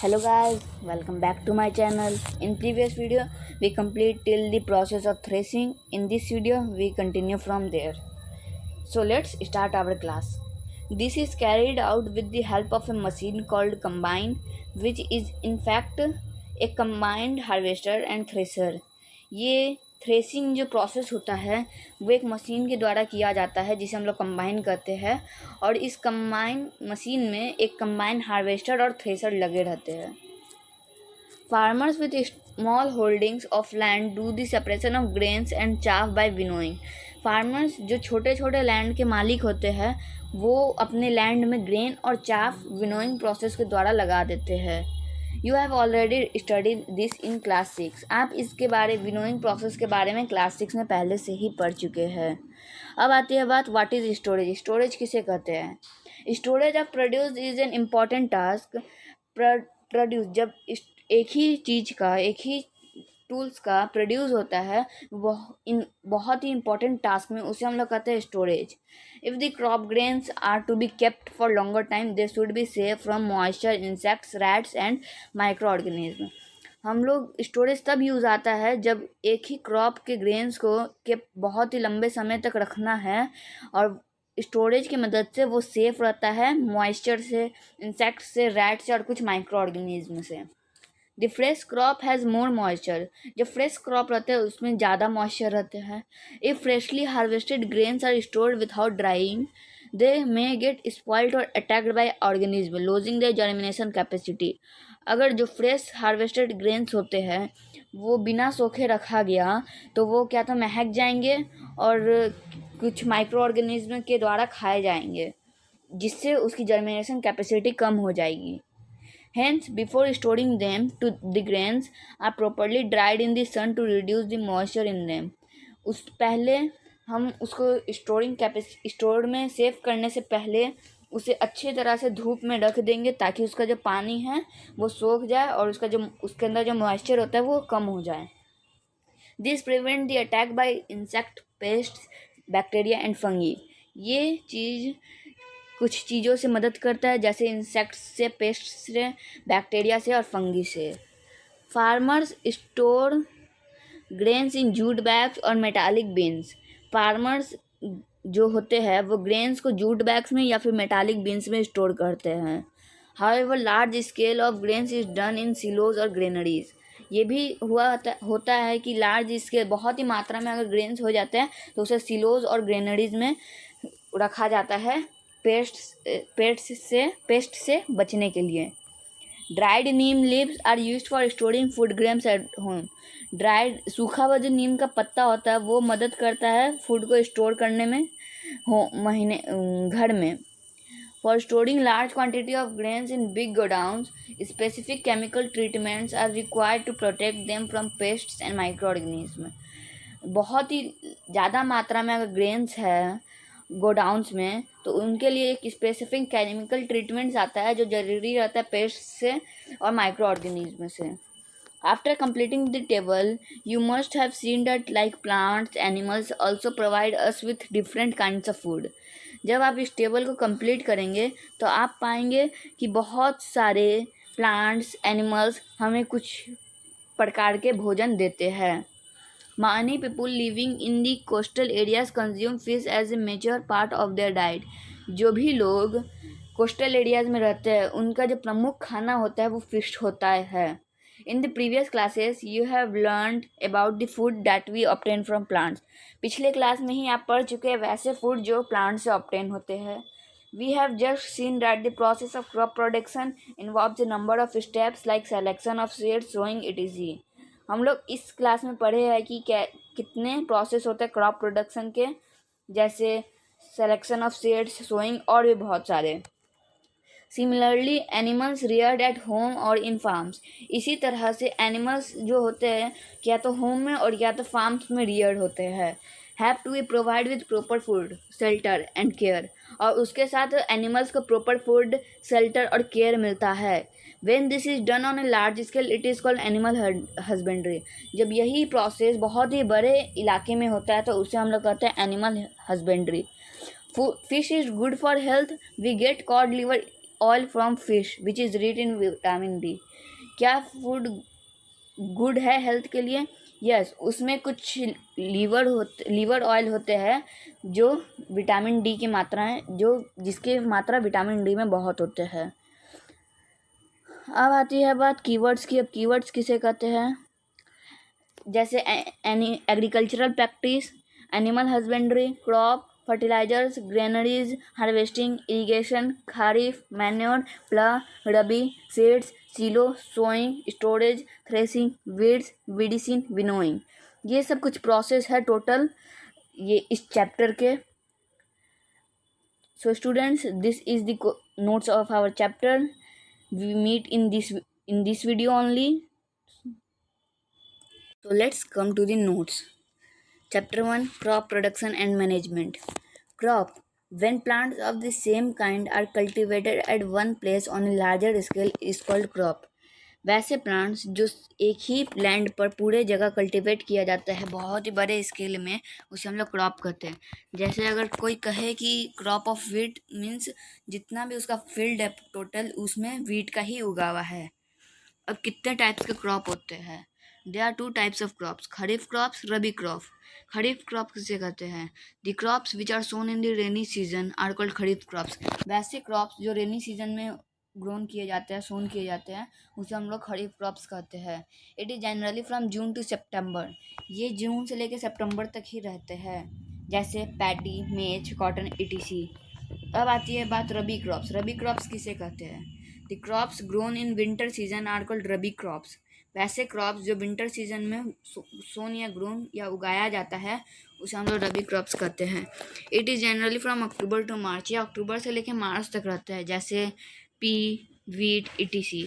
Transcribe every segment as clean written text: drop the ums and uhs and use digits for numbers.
Hello guys, welcome back to my channel. In previous video we complete till the process of threshing. In this video we continue from there. So let's start our class. This is carried out with the help of a machine called combine, which is in fact a combined harvester and thresher. ये threshing जो process होता है वो एक machine के द्वारा किया जाता है जिसे हम लोग कंबाइन कहते हैं, और इस कंबाइन मशीन में एक कंबाइन हार्वेस्टर और थ्रेसर लगे रहते हैं. Farmers with small holdings of land do the separation of grains and chaff by winnowing. Farmers जो छोटे छोटे लैंड के मालिक होते हैं वो अपने लैंड में ग्रेन और चाफ विनोइंग प्रोसेस के द्वारा लगा देते हैं. You have already studied this in class 6. आप इसके बारे विनोइंग प्रोसेस के बारे में क्लास 6 में पहले से ही पढ़ चुके हैं. अब आती है बात व्हाट इज़ स्टोरेज. स्टोरेज किसे कहते हैं. Storage of produce is an important task. Produce जब एक ही चीज़ का एक ही टूल्स का प्रोड्यूस होता है बहुत ही इंपॉर्टेंट टास्क में उसे हम लोग कहते हैं storage. If the crop grains are to be kept for longer time they should be safe from moisture, insects, rats and micro organism. हम लोग स्टोरेज तब यूज़ आता है जब एक ही क्रॉप के ग्रेन्स को के बहुत ही लंबे समय तक रखना है, और स्टोरेज की मदद से वो सेफ रहता है मॉइस्चर से, इंसेक्ट से, रैट से और कुछ माइक्रो ऑर्गेनिज्म से. The fresh crop has more moisture. जब फ्रेश क्रॉप रहते हैं उसमें ज़्यादा मॉइस्चर रहते हैं. If freshly harvested grains are stored without drying they may get spoiled और attacked by organism losing the germination capacity. अगर जो फ्रेश हार्वेस्टेड ग्रेन्स होते हैं वो बिना सोखे रखा गया तो वो क्या तो महक जाएंगे और कुछ माइक्रो ऑर्गेनिज्म के द्वारा खाए जाएंगे, जिससे उसकी जर्मिनेशन कैपेसिटी कम हो जाएगी. Hence, before storing them, the grains are properly dried in the sun to reduce the moisture in them. उस पहले हम उसको स्टोर में सेव करने से पहले उसे अच्छी तरह से धूप में रख देंगे ताकि उसका जो पानी है वो सूख जाए और उसके अंदर जो मॉइस्चर होता है वो कम हो जाए. This prevent the attack by insect, paste, bacteria and fungi. ये चीज़ कुछ चीज़ों से मदद करता है जैसे इंसेक्ट्स से, पेस्ट से, बैक्टीरिया से और फंगी से. Farmers store grains in jute bags और मेटालिक बिन्स. फार्मर्स जो होते हैं वो ग्रेन्स को जूट बैग्स में या फिर मेटालिक बिन्स में स्टोर करते हैं. However large scale of grains is done in silos और ग्रेनरीज. ये भी होता है कि लार्ज स्केल बहुत ही मात्रा में अगर ग्रेन्स हो जाते हैं तो उसे सिलोज और ग्रेनरीज में रखा जाता है पेस्ट से बचने के लिए. Dried neem leaves are used for storing food grains at home. Dried सूखा हुआ जो नीम का पत्ता होता है वो मदद करता है फूड को स्टोर करने में घर में. For storing large quantity of grains in big godowns specific chemical treatments are required to protect them from pests and micro organism. बहुत ही ज़्यादा मात्रा में अगर ग्रेन्स है गोडाउन्स में तो उनके लिए एक स्पेसिफिक केमिकल ट्रीटमेंट्स आता है जो ज़रूरी रहता है पेस्ट से और माइक्रो ऑर्गेनिज्म से. After completing the table you must have seen that like plants animals also provide us with different kinds of food. जब आप इस टेबल को कंप्लीट करेंगे तो आप पाएंगे कि बहुत सारे प्लांट्स, एनिमल्स हमें कुछ प्रकार के भोजन देते हैं. Many people living in the coastal areas consume fish as a major part of their diet. जो भी लोग कोस्टल एरियाज में रहते हैं उनका जो प्रमुख खाना होता है वो फिश होता है. In the previous classes you have learned about the food that we obtain from plants. पिछले क्लास में ही आप पढ़ चुके हैं वैसे फूड जो प्लांट से ऑब्टेन होते हैं. We have just seen that the process of crop production involves a number of steps like selection of seeds, sowing etc. हम लोग इस क्लास में पढ़े हैं कि कितने प्रोसेस होते हैं क्रॉप प्रोडक्शन के, जैसे सिलेक्शन ऑफ सीड्स, सोइंग और भी बहुत सारे. Similarly animals Rudyard at home और इन फार्म्स. इसी तरह से एनिमल्स जो होते हैं या तो होम में और या तो फार्म्स में रियर्ड होते हैं. Have to be provide with proper food, shelter and care. और उसके साथ एनिमल्स को प्रॉपर फूड, शेल्टर और केयर मिलता है. When this is done on a large scale, it is called animal husbandry. जब यही प्रोसेस बहुत ही बड़े इलाके में होता है तो उसे हम लोग कहते हैं animal husbandry. Fish is good for health. We get cod liver oil from fish which is rich in vitamin D. क्या फूड गुड है हेल्थ के लिए? यस, उसमें कुछ लीवर ऑयल होते हैं जो विटामिन डी की मात्रा है, जो जिसकी मात्रा विटामिन डी में बहुत होते हैं। अब आती है बात कीवर्ड्स की। अब कीवर्ड्स किसे कहते हैं? जैसे agricultural practice, animal husbandry, crop, fertilizers, granaries, harvesting, irrigation, kharif, manure, plough, rabi, seeds, silo, sowing, storage, threshing, weeds, weedicide, winnowing. ये सब कुछ प्रोसेस है टोटल ये इस चैप्टर के। So students, this is the notes of our chapter. We meet in this video only. So let's come to the notes. Chapter 1, Crop Production and Management. Crop. When plants of the same kind are cultivated at one place on a larger scale is called crop. वैसे plants जो एक ही land पर पूरे जगह cultivate किया जाता है बहुत ही बड़े स्केल में, उसे हम लोग क्रॉप कहते हैं। जैसे अगर कोई कहे कि क्रॉप ऑफ वीट मीन्स जितना भी उसका फील्ड है टोटल उसमें वीट का ही उगा हुआ है। अब कितने टाइप्स के क्रॉप होते हैं? There are 2 types of crops, kharif crops, rabi crop. Kharif crop किसे कहते हैं? The crops which are sown in the rainy season are called kharif crops. वैसे क्रॉप्स जो रेनी सीजन में ग्रोन किए जाते हैं, सोन किए जाते हैं, उसे हम लोग खरीफ क्रॉप्स कहते हैं। It is generally from June to September. ये जून से लेकर सितंबर तक ही रहते हैं, जैसे पैडी, मेज, कॉटन, etc। अब आती है बात रबी क्रॉप्स। रबी क्रॉप्स किसे कहते हैं? The crops grown in winter season are called rabi crops. वैसे क्रॉप्स जो विंटर सीजन में सोन या ग्रोन या उगाया जाता है उसे हम लोग रबी क्रॉप्स कहते हैं। It is generally from October to March, या अक्टूबर से लेकर मार्च तक रहता है, जैसे पी, वीट, etc।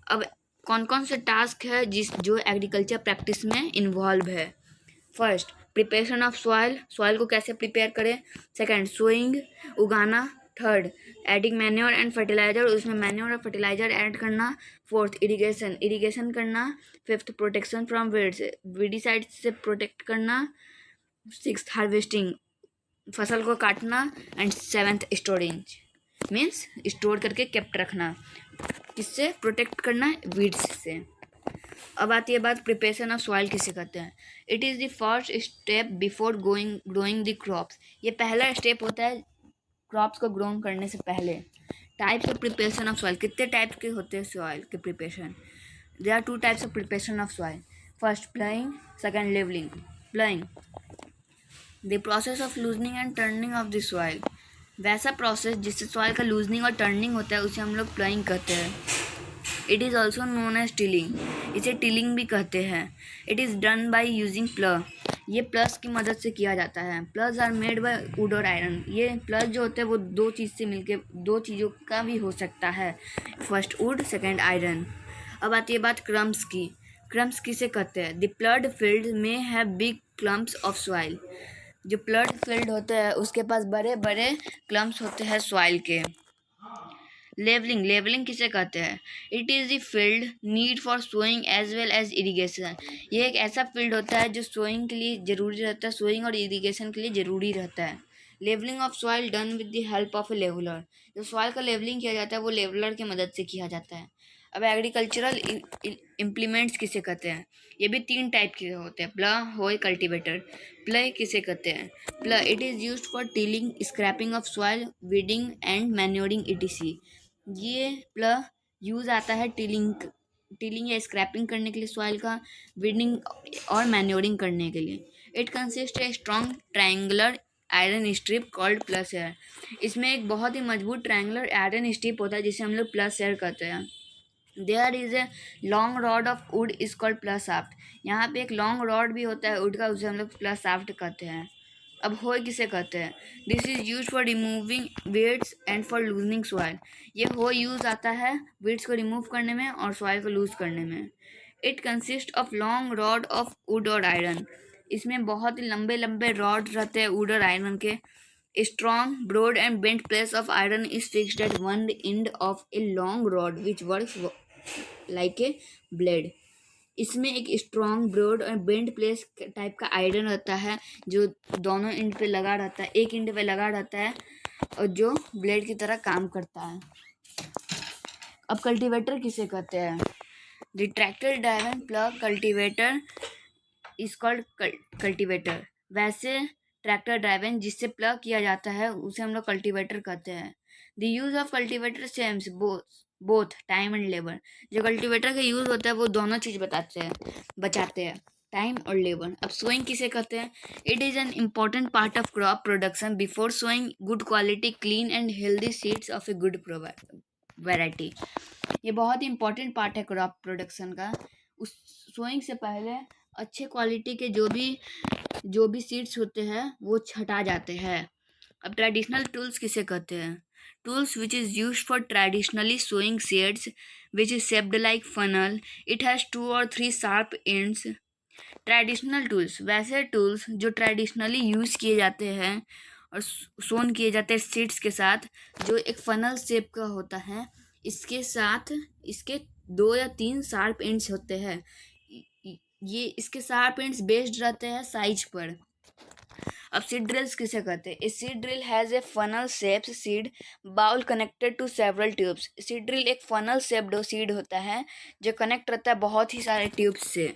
अब कौन कौन से टास्क है जो एग्रीकल्चर प्रैक्टिस में इन्वॉल्व है? फर्स्ट, प्रिपरेशन ऑफ सॉइल को कैसे प्रिपेयर करें। सेकंड, सोइंग, उगाना। Third, adding manure and fertiliser, उसमें मैन्योर और फर्टिलाइजर ऐड करना। फोर्थ, इरिगेशन करना। फिफ्थ, प्रोटेक्शन फ्रॉम वीडिसाइड से प्रोटेक्ट करना। सिक्स्थ, हार्वेस्टिंग, फसल को काटना। And seventh, storage means store करके केप्ट रखना। किससे प्रोटेक्ट करना? वीड्स से। अब आती है बात प्रिपरेशन ऑफ सॉइल किसे कहते हैं? It is the first step before growing the crops. ये पहला स्टेप होता है क्रॉप्स को ग्रोन करने से पहले। Types of preparation of soil, कितने टाइप के होते हैं सॉइल के preparation? There are 2 types of preparation of soil. First, ploughing, second, levelling. Ploughing, the process of loosening and turning of the soil. वैसा प्रोसेस जिससे सॉइल का loosening और turning होता है उसे हम लोग प्लाइंग कहते हैं। It is also known as tilling, इसे टिलिंग भी कहते हैं। It is done by using plough, ये प्लस की मदद से किया जाता है। Ploughs are made by wood और आयरन। ये प्लस जो होते हैं वो 2 चीज़ से मिलके 2 चीज़ों का भी हो सकता है, फर्स्ट वुड, सेकेंड आयरन। अब आती है बात क्रम्स की। क्रम्स किसे कहते हैं? द प्लड फील्ड में है बिग क्लम्प्स ऑफ सॉइल। जो प्लड फील्ड होते हैं उसके पास बड़े बड़े क्लम्प्स होते हैं सॉइल के। लेवलिंग किसे कहते हैं? It is the field need for sowing as well as irrigation. ये एक ऐसा फील्ड होता है जो सोइंग के लिए ज़रूरी रहता है, सोइंग और इरिगेशन के लिए ज़रूरी रहता है। Levelling of soil done with the help of a leveller. जो सॉइल का लेवलिंग किया जाता है वो लेवलर की मदद से किया जाता है। अब एग्रीकल्चरल इम्प्लीमेंट्स किसे कहते हैं? ये भी 3 टाइप के होते हैं, प्ला, होय, कल्टीवेटर। प्ले किसे कहते हैं? Plough, it is used for tilling, scraping of soil, weeding and manuring etc। ये प्ला यूज़ आता है टिलिंग या स्क्रैपिंग करने के लिए सॉइल का, वीडिंग और मैन्योरिंग करने के लिए। It consist a strong triangular iron strip called plus air. इसमें एक बहुत ही मजबूत ट्रायंगुलर आयरन स्ट्रिप होता है जिसे हम लोग प्लस एयर कहते हैं। There is a long rod of wood is called plough shaft. यहाँ पे एक लॉन्ग रॉड भी होता है वुड का, उसे हम लोग प्लस शाफ्ट कहते हैं। अब होय किसे कहते हैं? This is use for removing weeds and for loosening soil. ये होय यूज़ आता है वेट्स को रिमूव करने में और सॉइल को लूज करने में। It consist of long rod of would और आयरन। इसमें बहुत ही लंबे लंबे रॉड रहते हैं वुड और आयरन के। Strong, broad and bent plate of iron is fixed at one end of a long rod which works like a blade. इसमें एक स्ट्रॉन्ग, ब्रॉड और बेंड प्लेस टाइप का आयरन रहता है जो दोनों एंड पे लगा रहता है, एक एंड पे लगा रहता है और जो ब्लेड की तरह काम करता है। अब कल्टीवेटर किसे कहते हैं? The tractor driven plough cultivator is called cultivator. वैसे ट्रैक्टर ड्राइवन जिससे प्लग किया जाता है उसे हम लोग कल्टीवेटर कहते हैं। द यूज ऑफ कल्टीवेटर सेम्स बोथ टाइम एंड लेबर। जो कल्टीवेटर का यूज होता है वो दोनों चीज बचाते हैं, टाइम और लेबर। अब सोइंग किसे कहते हैं? It is an important part of crop production. Before sowing good quality clean and healthy seeds of a good variety. ये बहुत ही इंपॉर्टेंट पार्ट है क्रॉप प्रोडक्शन का। उस सोइंग से पहले अच्छे क्वालिटी के जो भी सीड्स होते हैं वो छटा जाते हैं। अब ट्रेडिशनल टूल्स किसे कहते हैं? Tools which is use for traditionally sowing seeds which is shaped like funnel. It has 2 or 3 sharp ends. Traditional tools वैसे टूल्स जो ट्रेडिशनली यूज़ किए जाते हैं और सोन किए जाते हैं सीड्स के साथ, जो एक फनल शेप का होता है। इसके साथ इसके 2 या 3 शार्प एंड्स होते हैं। ये इसके शार्प एंड्स बेस्ड रहते हैं साइज पर। अब सीड ड्रिल्स किसे कहते हैं? A seed drill has a funnel shaped seed bowl connected to several tubes. Seed drill एक फनल शेप्ड सीड होता है जो कनेक्ट रहता है बहुत ही सारे ट्यूब्स से।